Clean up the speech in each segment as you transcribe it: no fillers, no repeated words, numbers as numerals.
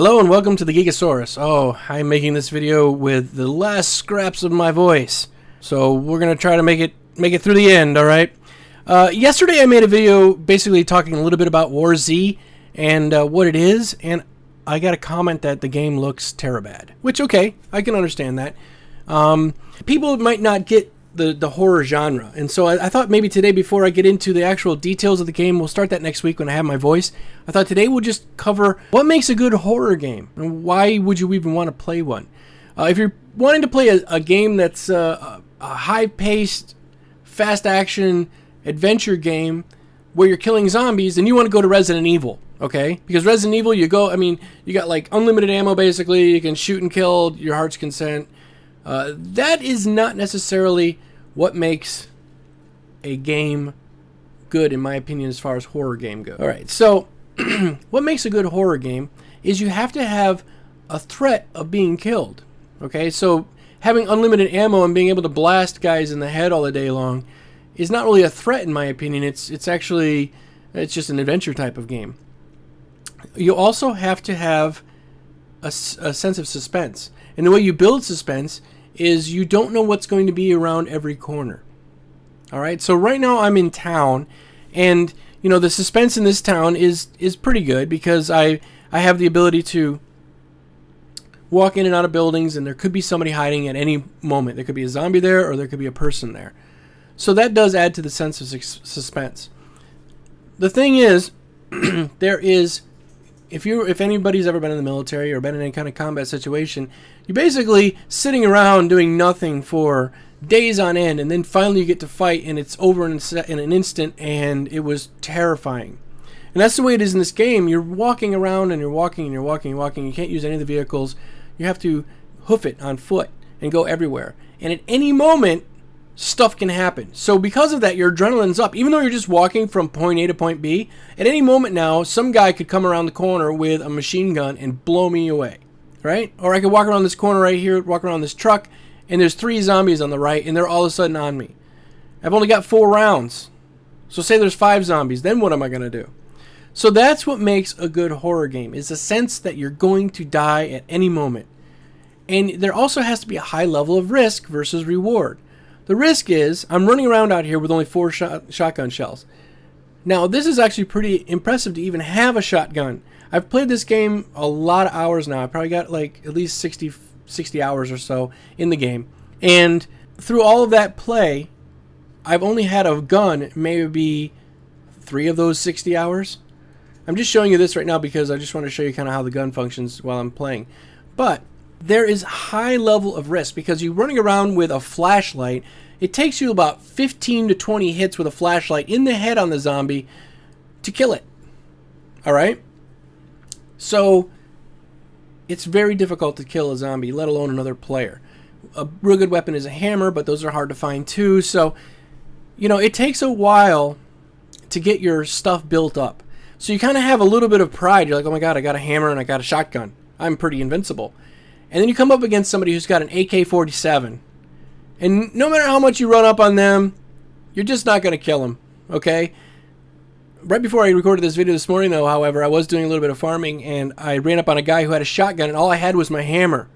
Hello and welcome to the Gigasaurus. Oh, I'm making this video with the last scraps of my voice. So we're going to try to make it through the end, alright? Yesterday I made a video basically talking a little bit about War Z and what it is, and I got a comment that the game looks terribad. Which, okay, I can understand that. People might not get the horror genre, and so I thought maybe today, before I get into the actual details of the game, we'll start that next week when I have my voice. I thought today we'll just cover what makes a good horror game and why would you even want to play one. If you're wanting to play a game that's a high-paced, fast-action adventure game where you're killing zombies, then you want to go to Resident Evil, okay? Because Resident Evil, you got like unlimited ammo basically, you can shoot and kill your heart's content. That is not necessarily what makes a game good, in my opinion, as far as horror game goes. Alright, so what makes a good horror game is you have to have a threat of being killed. Okay, so having unlimited ammo and being able to blast guys in the head all the day long is not really a threat, in my opinion. It's just an adventure type of game. You also have to have a sense of suspense. And the way you build suspense is you don't know what's going to be around every corner. Alright, so right now I'm in town, and you know, the suspense in this town is pretty good because I have the ability to walk in and out of buildings, and there could be somebody hiding at any moment. There could be a zombie there, or there could be a person there. So that does add to the sense of suspense. The thing is, if anybody's ever been in the military or been in any kind of combat situation, you're basically sitting around doing nothing for days on end, and then finally you get to fight, and it's over in an instant, and it was terrifying. And that's the way it is in this game. You're walking around, and you're walking, and you're walking, and walking. You can't use any of the vehicles. You have to hoof it on foot and go everywhere. And at any moment, stuff can happen. So because of that, your adrenaline's up. Even though you're just walking from point A to point B, at any moment now, some guy could come around the corner with a machine gun and blow me away, right? Or I could walk around this corner right here, walk around this truck, and there's 3 zombies on the right, and they're all of a sudden on me. I've only got 4 rounds. So say there's 5 zombies, then what am I going to do? So that's what makes a good horror game, is a sense that you're going to die at any moment. And there also has to be a high level of risk versus reward. The risk is, I'm running around out here with only 4 shotgun shells. Now, this is actually pretty impressive to even have a shotgun. I've played this game a lot of hours now. I probably got like at least 60 hours or so in the game. And through all of that play, I've only had a gun maybe 3 of those 60 hours. I'm just showing you this right now because I just want to show you kind of how the gun functions while I'm playing. But there is high level of risk because you're running around with a flashlight. It takes you about 15 to 20 hits with a flashlight in the head on the zombie to kill it. Alright? So it's very difficult to kill a zombie, let alone another player. A real good weapon is a hammer, but those are hard to find too. So, you know, it takes a while to get your stuff built up. So you kind of have a little bit of pride. You're like, oh my god, I got a hammer and I got a shotgun. I'm pretty invincible. And then you come up against somebody who's got an AK-47. And no matter how much you run up on them, you're just not going to kill them, okay? Right before I recorded this video this morning, though, however, I was doing a little bit of farming, and I ran up on a guy who had a shotgun, and all I had was my hammer.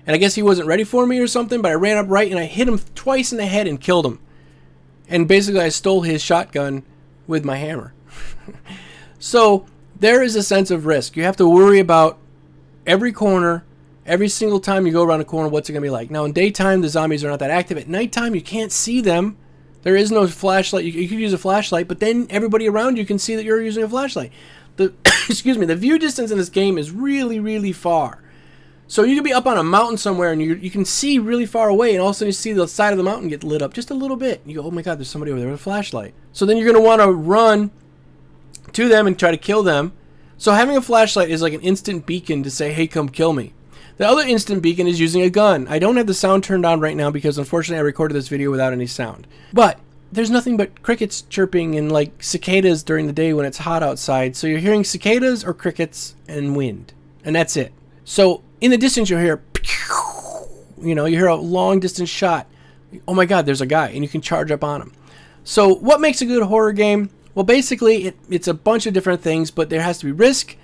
And I guess he wasn't ready for me or something, but I ran up right, and I hit him twice in the head and killed him. And basically, I stole his shotgun with my hammer. So, there is a sense of risk. You have to worry about every corner. Every single time you go around a corner, what's it going to be like? Now, in daytime, the zombies are not that active. At nighttime, you can't see them. There is no flashlight. You could use a flashlight, but then everybody around you can see that you're using a flashlight. Excuse me, the view distance in this game is really, really far. So you could be up on a mountain somewhere, and you can see really far away, and all of a sudden you see the side of the mountain get lit up just a little bit. You go, oh my god, there's somebody over there with a flashlight. So then you're going to want to run to them and try to kill them. So having a flashlight is like an instant beacon to say, hey, come kill me. The other instant beacon is using a gun. I don't have the sound turned on right now because unfortunately I recorded this video without any sound. But there's nothing but crickets chirping and like cicadas during the day when it's hot outside. So you're hearing cicadas or crickets and wind. And that's it. So in the distance you'll hear, you hear a long distance shot. Oh my god, there's a guy, and you can charge up on him. So what makes a good horror game? Well, basically it's a bunch of different things, but there has to be risk,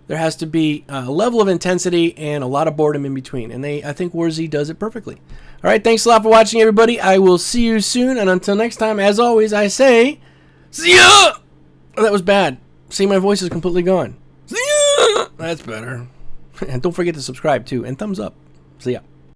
There has to be a level of intensity and a lot of boredom in between. And I think WarZ does it perfectly. All right, thanks a lot for watching, everybody. I will see you soon. And until next time, as always, I say, see ya! Oh, that was bad. See, my voice is completely gone. See ya! That's better. And don't forget to subscribe, too. And thumbs up. See ya.